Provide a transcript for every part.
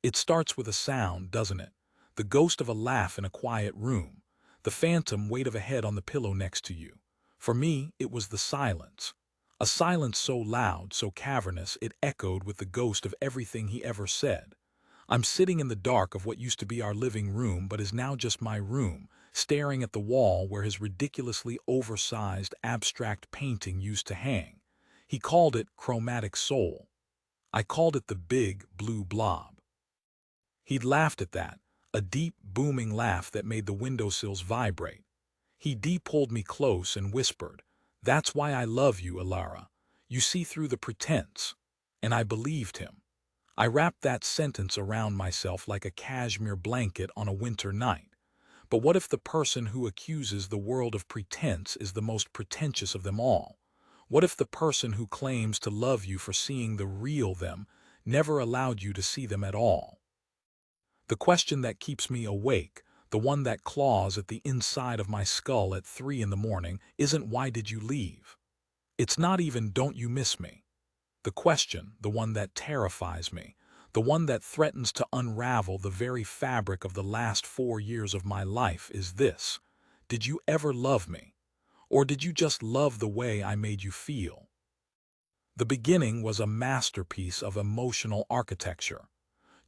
It starts with a sound, doesn't it? The ghost of a laugh in a quiet room, the phantom weight of a head on the pillow next to you. For me, it was the silence. A silence so loud, so cavernous, it echoed with the ghost of everything he ever said. I'm sitting in the dark of what used to be our living room but is now just my room, staring at the wall where his ridiculously oversized abstract painting used to hang. He called it chromatic soul. I called it the big, blue blob. He'd laughed at that, a deep, booming laugh that made the windowsills vibrate. He pulled me close and whispered, "That's why I love you, Alara. You see through the pretense." And I believed him. I wrapped that sentence around myself like a cashmere blanket on a winter night. But what if the person who accuses the world of pretense is the most pretentious of them all? What if the person who claims to love you for seeing the real them never allowed you to see them at all? The question that keeps me awake, the one that claws at the inside of my skull at 3 in the morning, isn't "Why did you leave?" It's not even "Don't you miss me?" The question, the one that terrifies me, the one that threatens to unravel the very fabric of the last 4 years of my life is this: did you ever love me? Or did you just love the way I made you feel? The beginning was a masterpiece of emotional architecture.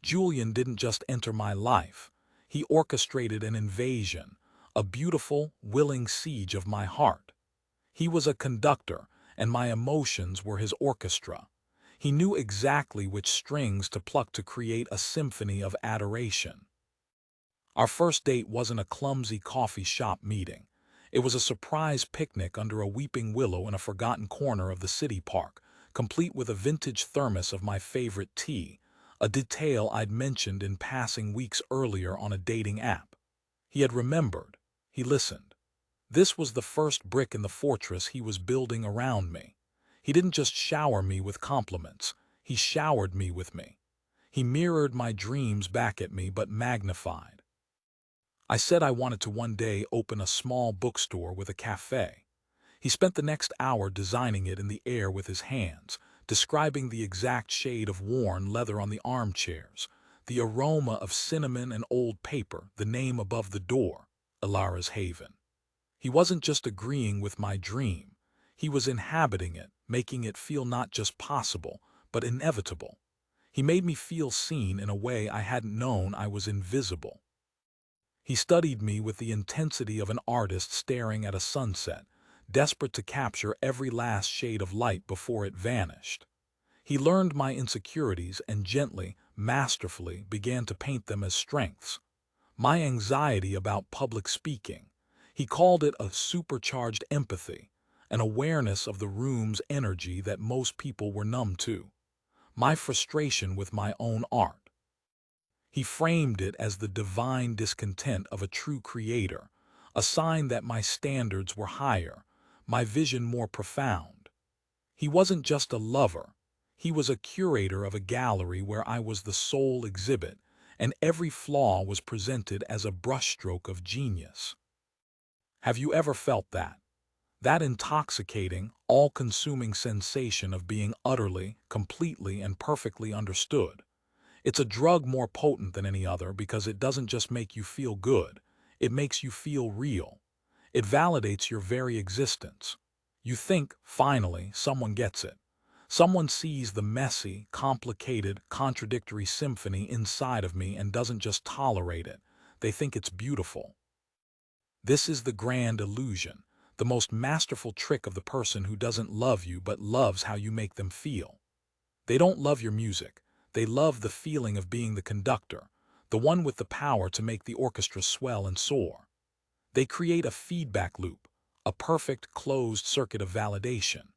Julian didn't just enter my life. He orchestrated an invasion, a beautiful, willing siege of my heart. He was a conductor, and my emotions were his orchestra. He knew exactly which strings to pluck to create a symphony of adoration. Our first date wasn't a clumsy coffee shop meeting. It was a surprise picnic under a weeping willow in a forgotten corner of the city park, complete with a vintage thermos of my favorite tea, a detail I'd mentioned in passing weeks earlier on a dating app. He had remembered. He listened. This was the first brick in the fortress he was building around me. He didn't just shower me with compliments. He showered me with me. He mirrored my dreams back at me, but magnified. I said I wanted to one day open a small bookstore with a cafe. He spent the next hour designing it in the air with his hands, describing the exact shade of worn leather on the armchairs, the aroma of cinnamon and old paper, the name above the door, Alara's Haven. He wasn't just agreeing with my dream. He was inhabiting it, making it feel not just possible, but inevitable. He made me feel seen in a way I hadn't known. I was invisible. He studied me with the intensity of an artist staring at a sunset, desperate to capture every last shade of light before it vanished. He learned my insecurities and gently, masterfully began to paint them as strengths. My anxiety about public speaking. He called it a supercharged empathy, an awareness of the room's energy that most people were numb to. My frustration with my own art. He framed it as the divine discontent of a true creator, a sign that my standards were higher, my vision more profound. He wasn't just a lover. He was a curator of a gallery where I was the sole exhibit, and every flaw was presented as a brushstroke of genius. Have you ever felt that? That intoxicating, all-consuming sensation of being utterly, completely, and perfectly understood. It's a drug more potent than any other because it doesn't just make you feel good, it makes you feel real. It validates your very existence. You think, finally, someone gets it. Someone sees the messy, complicated, contradictory symphony inside of me and doesn't just tolerate it. They think it's beautiful. This is the grand illusion, the most masterful trick of the person who doesn't love you but loves how you make them feel. They don't love your music. They love the feeling of being the conductor, the one with the power to make the orchestra swell and soar. They create a feedback loop, a perfect closed circuit of validation.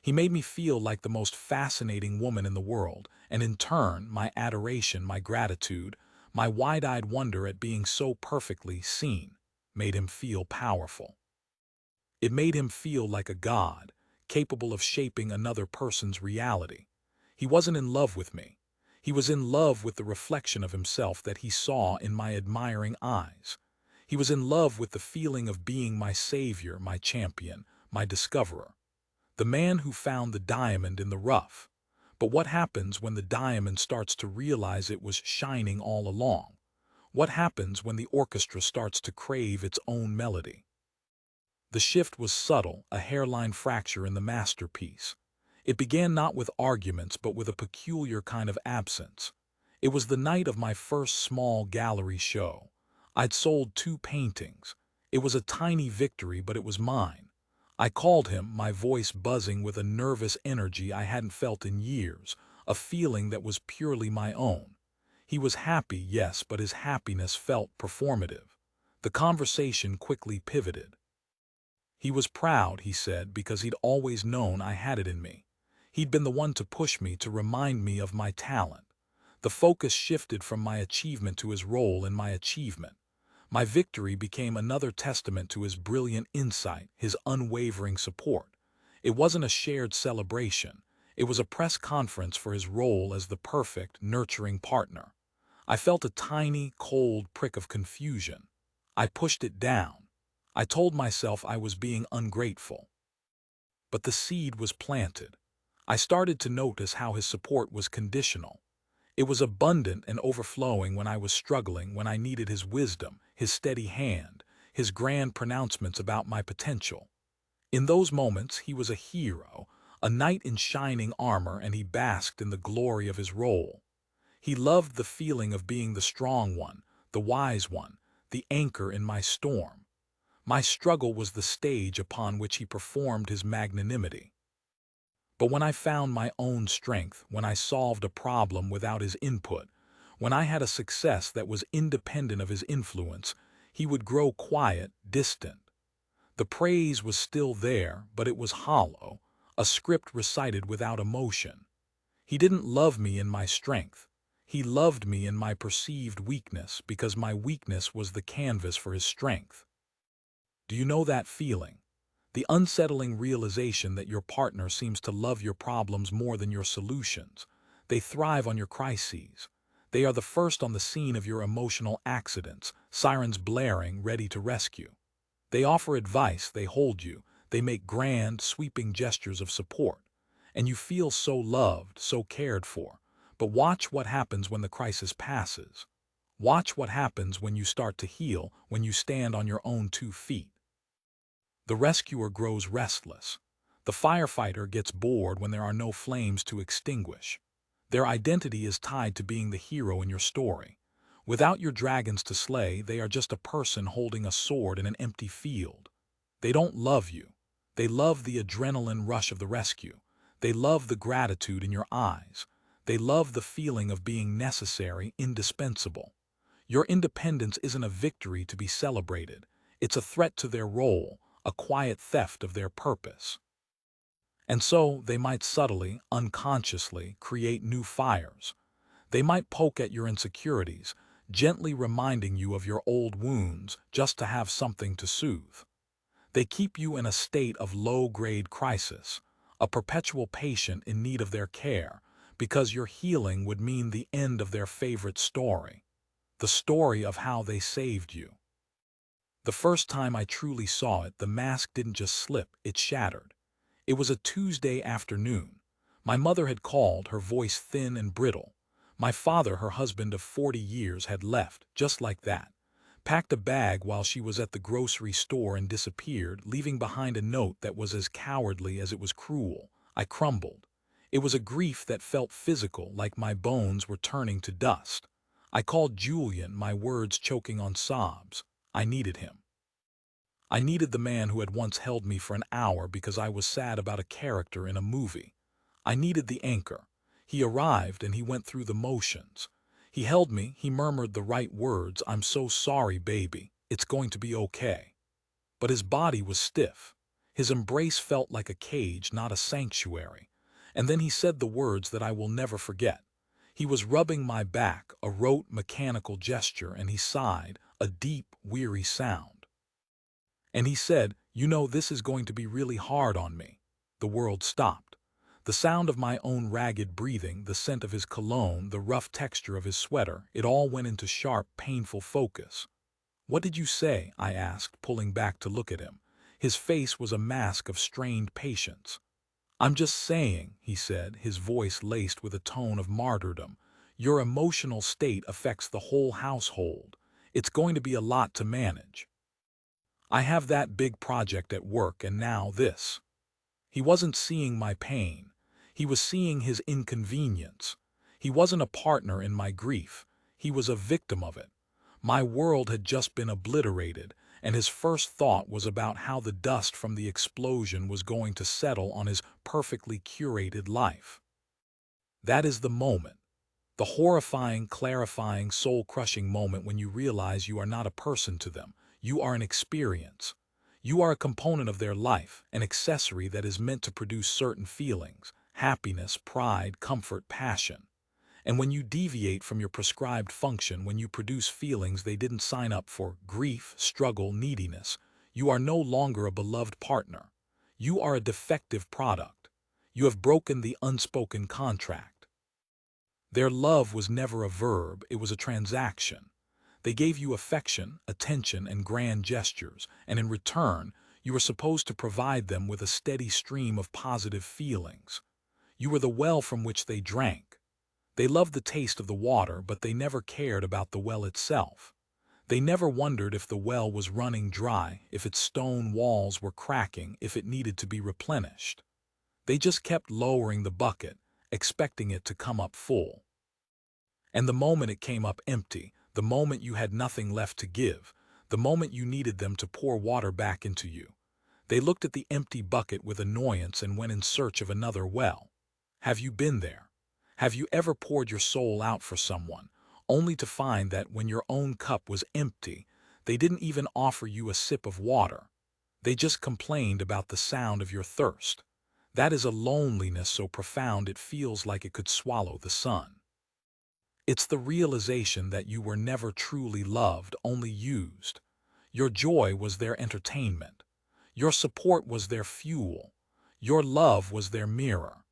He made me feel like the most fascinating woman in the world, and in turn, my adoration, my gratitude, my wide-eyed wonder at being so perfectly seen, made him feel powerful. It made him feel like a god, capable of shaping another person's reality. He wasn't in love with me. He was in love with the reflection of himself that he saw in my admiring eyes. He was in love with the feeling of being my savior, my champion, my discoverer. The man who found the diamond in the rough. But what happens when the diamond starts to realize it was shining all along? What happens when the orchestra starts to crave its own melody? The shift was subtle, a hairline fracture in the masterpiece. It began not with arguments but with a peculiar kind of absence. It was the night of my first small gallery show. I'd sold 2 paintings. It was a tiny victory, but it was mine. I called him, my voice buzzing with a nervous energy I hadn't felt in years, a feeling that was purely my own. He was happy, yes, but his happiness felt performative. The conversation quickly pivoted. He was proud, he said, because he'd always known I had it in me. He'd been the one to push me, to remind me of my talent. The focus shifted from my achievement to his role in my achievement. My victory became another testament to his brilliant insight, his unwavering support. It wasn't a shared celebration. It was a press conference for his role as the perfect, nurturing partner. I felt a tiny, cold prick of confusion. I pushed it down. I told myself I was being ungrateful. But the seed was planted. I started to notice how his support was conditional. It was abundant and overflowing when I was struggling, when I needed his wisdom, his steady hand, his grand pronouncements about my potential. In those moments, he was a hero, a knight in shining armor, and he basked in the glory of his role. He loved the feeling of being the strong one, the wise one, the anchor in my storm. My struggle was the stage upon which he performed his magnanimity. But when I found my own strength, when I solved a problem without his input, when I had a success that was independent of his influence, he would grow quiet, distant. The praise was still there, but it was hollow, a script recited without emotion. He didn't love me in my strength. He loved me in my perceived weakness, because my weakness was the canvas for his strength. Do you know that feeling? The unsettling realization that your partner seems to love your problems more than your solutions. They thrive on your crises. They are the first on the scene of your emotional accidents, sirens blaring, ready to rescue. They offer advice, they hold you, they make grand, sweeping gestures of support. And you feel so loved, so cared for. But watch what happens when the crisis passes. Watch what happens when you start to heal, when you stand on your own 2 feet. The rescuer grows restless. The firefighter gets bored when there are no flames to extinguish. Their identity is tied to being the hero in your story. Without your dragons to slay, they are just a person holding a sword in an empty field. They don't love you. They love the adrenaline rush of the rescue. They love the gratitude in your eyes. They love the feeling of being necessary, indispensable. Your independence isn't a victory to be celebrated. It's a threat to their role, a quiet theft of their purpose. And so they might subtly, unconsciously create new fires. They might poke at your insecurities, gently reminding you of your old wounds just to have something to soothe. They keep you in a state of low-grade crisis, a perpetual patient in need of their care, because your healing would mean the end of their favorite story, the story of how they saved you. The first time I truly saw it, the mask didn't just slip, it shattered. It was a Tuesday afternoon. My mother had called, her voice thin and brittle. My father, her husband of 40 years, had left, just like that. Packed a bag while she was at the grocery store and disappeared, leaving behind a note that was as cowardly as it was cruel. I crumbled. It was a grief that felt physical, like my bones were turning to dust. I called Julian, my words choking on sobs. I needed him. I needed the man who had once held me for an hour because I was sad about a character in a movie. I needed the anchor. He arrived and he went through the motions. He held me, he murmured the right words, "I'm so sorry, baby. It's going to be okay." But his body was stiff. His embrace felt like a cage, not a sanctuary. And then he said the words that I will never forget. He was rubbing my back, a rote, mechanical gesture, and he sighed, a deep, weary sound. And he said, "You know, this is going to be really hard on me." The world stopped. The sound of my own ragged breathing, the scent of his cologne, the rough texture of his sweater, it all went into sharp, painful focus. "What did you say?" I asked, pulling back to look at him. His face was a mask of strained patience. "I'm just saying," he said, his voice laced with a tone of martyrdom, "your emotional state affects the whole household. It's going to be a lot to manage. I have that big project at work and now this." He wasn't seeing my pain. He was seeing his inconvenience. He wasn't a partner in my grief. He was a victim of it. My world had just been obliterated, and his first thought was about how the dust from the explosion was going to settle on his perfectly curated life. That is the moment. The horrifying, clarifying, soul-crushing moment when you realize you are not a person to them. You are an experience. You are a component of their life, an accessory that is meant to produce certain feelings: happiness, pride, comfort, passion. And when you deviate from your prescribed function, when you produce feelings they didn't sign up for, grief, struggle, neediness, you are no longer a beloved partner. You are a defective product. You have broken the unspoken contract. Their love was never a verb, it was a transaction. They gave you affection, attention, and grand gestures, and in return, you were supposed to provide them with a steady stream of positive feelings. You were the well from which they drank. They loved the taste of the water, but they never cared about the well itself. They never wondered if the well was running dry, if its stone walls were cracking, if it needed to be replenished. They just kept lowering the bucket, expecting it to come up full. And the moment it came up empty, the moment you had nothing left to give, the moment you needed them to pour water back into you, they looked at the empty bucket with annoyance and went in search of another well. Have you been there? Have you ever poured your soul out for someone, only to find that when your own cup was empty, they didn't even offer you a sip of water? They just complained about the sound of your thirst. That is a loneliness so profound it feels like it could swallow the sun. It's the realization that you were never truly loved, only used. Your joy was their entertainment. Your support was their fuel. Your love was their mirror.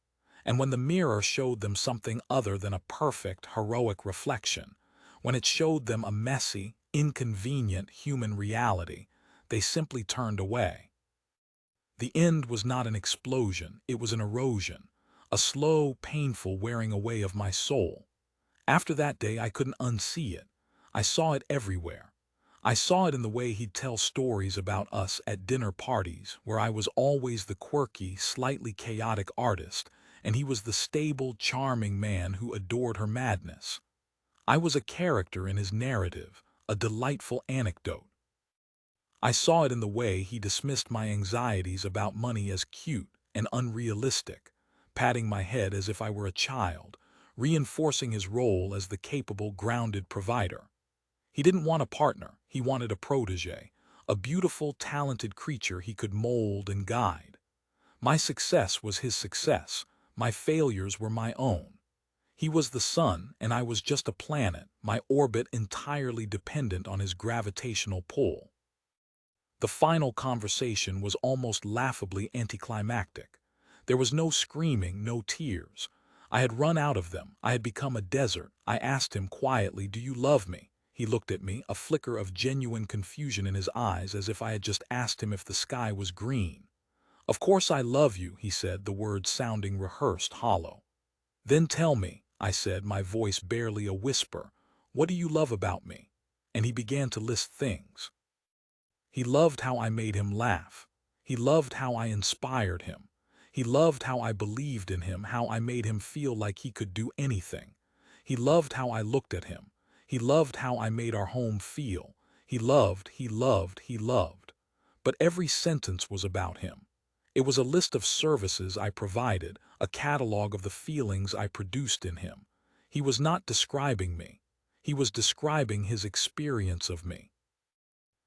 And when the mirror showed them something other than a perfect, heroic reflection, when it showed them a messy, inconvenient human reality, they simply turned away. The end was not an explosion, it was an erosion, a slow, painful wearing away of my soul. After that day, I couldn't unsee it. I saw it everywhere. I saw it in the way he'd tell stories about us at dinner parties, where I was always the quirky, slightly chaotic artist, and he was the stable, charming man who adored her madness. I was a character in his narrative, a delightful anecdote. I saw it in the way he dismissed my anxieties about money as cute and unrealistic, patting my head as if I were a child, reinforcing his role as the capable, grounded provider. He didn't want a partner, he wanted a protege, a beautiful, talented creature he could mold and guide. My success was his success, my failures were my own. He was the sun, and I was just a planet, my orbit entirely dependent on his gravitational pull. The final conversation was almost laughably anticlimactic. There was no screaming, no tears. I had run out of them. I had become a desert. I asked him quietly, "Do you love me?" He looked at me, a flicker of genuine confusion in his eyes, as if I had just asked him if the sky was green. "Of course I love you," he said, the words sounding rehearsed, hollow. "Then tell me," I said, my voice barely a whisper, "what do you love about me?" And he began to list things. He loved how I made him laugh. He loved how I inspired him. He loved how I believed in him, how I made him feel like he could do anything. He loved how I looked at him. He loved how I made our home feel. He loved, he loved, he loved. But every sentence was about him. It was a list of services I provided, a catalog of the feelings I produced in him. He was not describing me. He was describing his experience of me.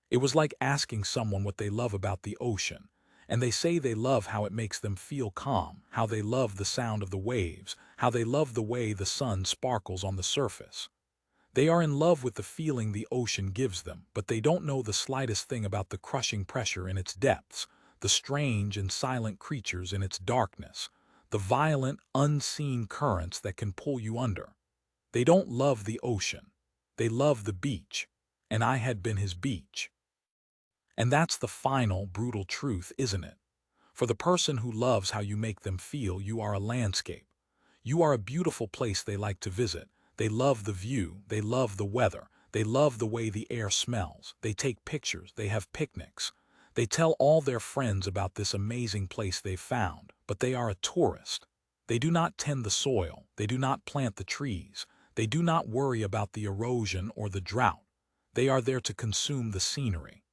It was like asking someone what they love about the ocean, and they say they love how it makes them feel calm, how they love the sound of the waves, how they love the way the sun sparkles on the surface. They are in love with the feeling the ocean gives them, but they don't know the slightest thing about the crushing pressure in its depths, the strange and silent creatures in its darkness, the violent, unseen currents that can pull you under. They don't love the ocean. They love the beach, and I had been his beach. And that's the final, brutal truth, isn't it? For the person who loves how you make them feel, you are a landscape. You are a beautiful place they like to visit. They love the view, they love the weather, they love the way the air smells. They take pictures, they have picnics. They tell all their friends about this amazing place they've found, but they are a tourist. They do not tend the soil, they do not plant the trees, they do not worry about the erosion or the drought. They are there to consume the scenery.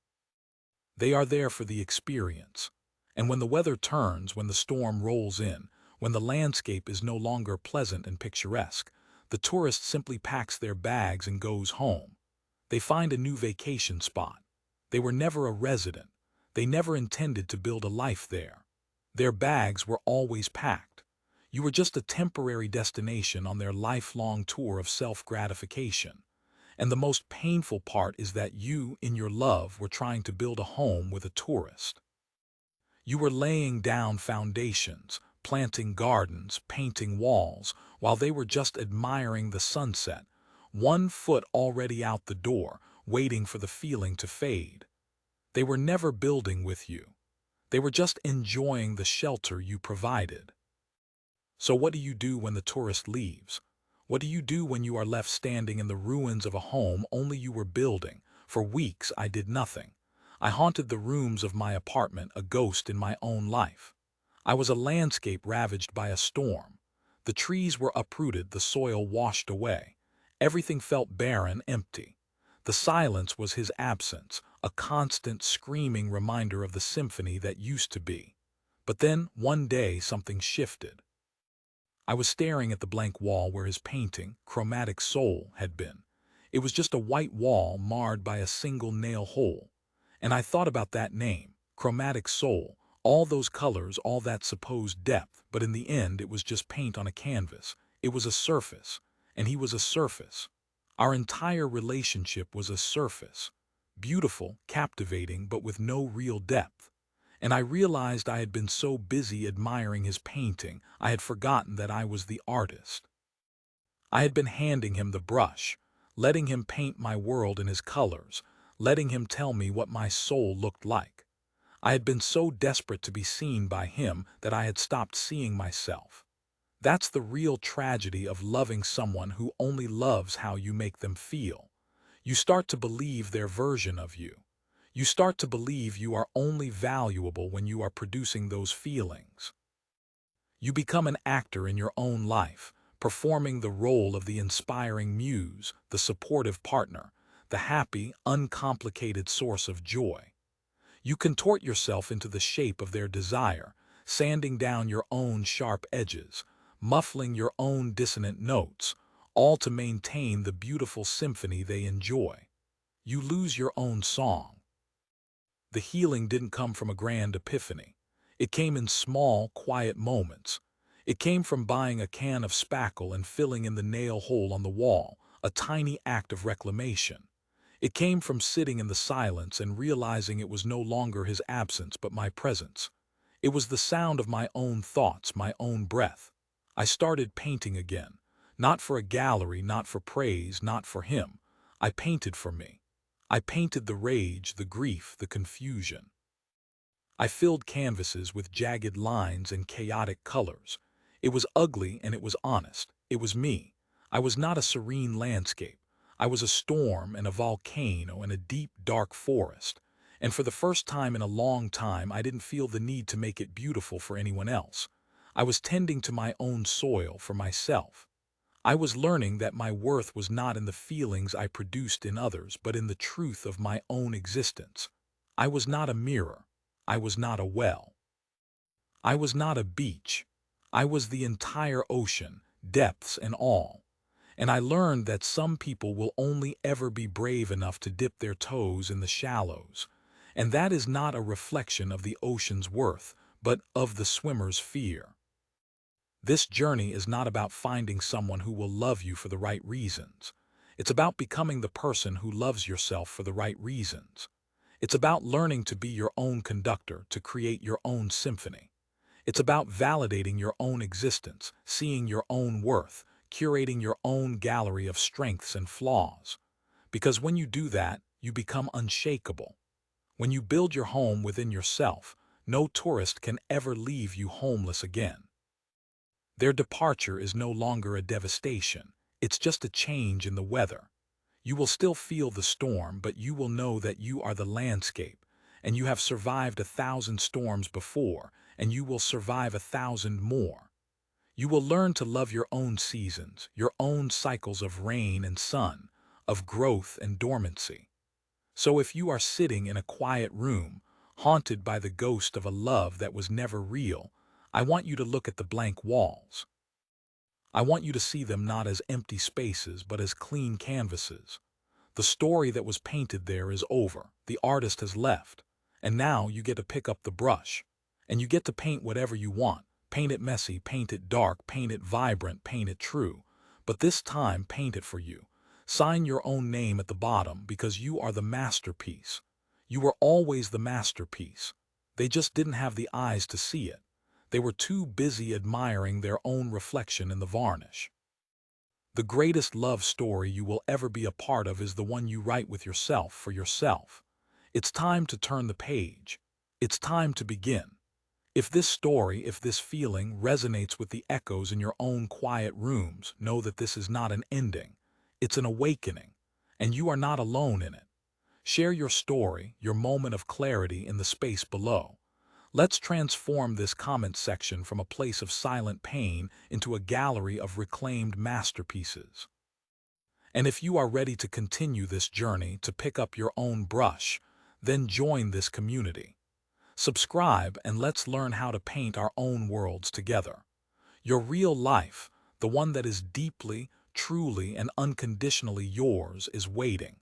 They are there for the experience. And when the weather turns, when the storm rolls in, when the landscape is no longer pleasant and picturesque, the tourist simply packs their bags and goes home. They find a new vacation spot. They were never a resident. They never intended to build a life there. Their bags were always packed. You were just a temporary destination on their lifelong tour of self-gratification. And the most painful part is that you, in your love, were trying to build a home with a tourist. You were laying down foundations, planting gardens, painting walls, while they were just admiring the sunset, 1 foot already out the door, waiting for the feeling to fade. They were never building with you. They were just enjoying the shelter you provided. So what do you do when the tourist leaves? What do you do when you are left standing in the ruins of a home only you were building? For weeks I did nothing. I haunted the rooms of my apartment, a ghost in my own life. I was a landscape ravaged by a storm. The trees were uprooted, the soil washed away. Everything felt barren, empty. The silence was his absence, a constant screaming reminder of the symphony that used to be. But then, one day, something shifted. I was staring at the blank wall where his painting, Chromatic Soul, had been. It was just a white wall marred by a single nail hole. And I thought about that name, Chromatic Soul, all those colors, all that supposed depth, but in the end it was just paint on a canvas. It was a surface, and he was a surface. Our entire relationship was a surface. Beautiful, captivating, but with no real depth. And I realized I had been so busy admiring his painting, I had forgotten that I was the artist. I had been handing him the brush, letting him paint my world in his colors, letting him tell me what my soul looked like. I had been so desperate to be seen by him that I had stopped seeing myself. That's the real tragedy of loving someone who only loves how you make them feel. You start to believe their version of you. You start to believe you are only valuable when you are producing those feelings. You become an actor in your own life, performing the role of the inspiring muse, the supportive partner, the happy, uncomplicated source of joy. You contort yourself into the shape of their desire, sanding down your own sharp edges, muffling your own dissonant notes, all to maintain the beautiful symphony they enjoy. You lose your own song. The healing didn't come from a grand epiphany. It came in small, quiet moments. It came from buying a can of spackle and filling in the nail hole on the wall, a tiny act of reclamation. It came from sitting in the silence and realizing it was no longer his absence but my presence. It was the sound of my own thoughts, my own breath. I started painting again. Not for a gallery, not for praise, not for him. I painted for me. I painted the rage, the grief, the confusion. I filled canvases with jagged lines and chaotic colors. It was ugly and it was honest. It was me. I was not a serene landscape. I was a storm and a volcano and a deep, dark forest. And for the first time in a long time, I didn't feel the need to make it beautiful for anyone else. I was tending to my own soil for myself. I was learning that my worth was not in the feelings I produced in others, but in the truth of my own existence. I was not a mirror. I was not a well. I was not a beach. I was the entire ocean, depths and all. And I learned that some people will only ever be brave enough to dip their toes in the shallows. And that is not a reflection of the ocean's worth, but of the swimmer's fear. This journey is not about finding someone who will love you for the right reasons. It's about becoming the person who loves yourself for the right reasons. It's about learning to be your own conductor, to create your own symphony. It's about validating your own existence, seeing your own worth, curating your own gallery of strengths and flaws. Because when you do that, you become unshakable. When you build your home within yourself, No tourist can ever leave you homeless again. Their departure is no longer a devastation. It's just a change in the weather. You will still feel the storm, but you will know that you are the landscape, and you have survived 1,000 storms before, and you will survive 1,000 more. You will learn to love your own seasons, your own cycles of rain and sun, of growth and dormancy. So if you are sitting in a quiet room, haunted by the ghost of a love that was never real, I want you to look at the blank walls. I want you to see them not as empty spaces, but as clean canvases. The story that was painted there is over. The artist has left. And now you get to pick up the brush. And you get to paint whatever you want. Paint it messy, paint it dark, paint it vibrant, paint it true. But this time, paint it for you. Sign your own name at the bottom because you are the masterpiece. You were always the masterpiece. They just didn't have the eyes to see it. They were too busy admiring their own reflection in the varnish. The greatest love story you will ever be a part of is the one you write with yourself for yourself. It's time to turn the page. It's time to begin. If this story, if this feeling resonates with the echoes in your own quiet rooms, know that this is not an ending. It's an awakening, and you are not alone in it. Share your story, your moment of clarity in the space below. Let's transform this comment section from a place of silent pain into a gallery of reclaimed masterpieces. And if you are ready to continue this journey, to pick up your own brush, then join this community. Subscribe and let's learn how to paint our own worlds together. Your real life, the one that is deeply, truly, and unconditionally yours, is waiting.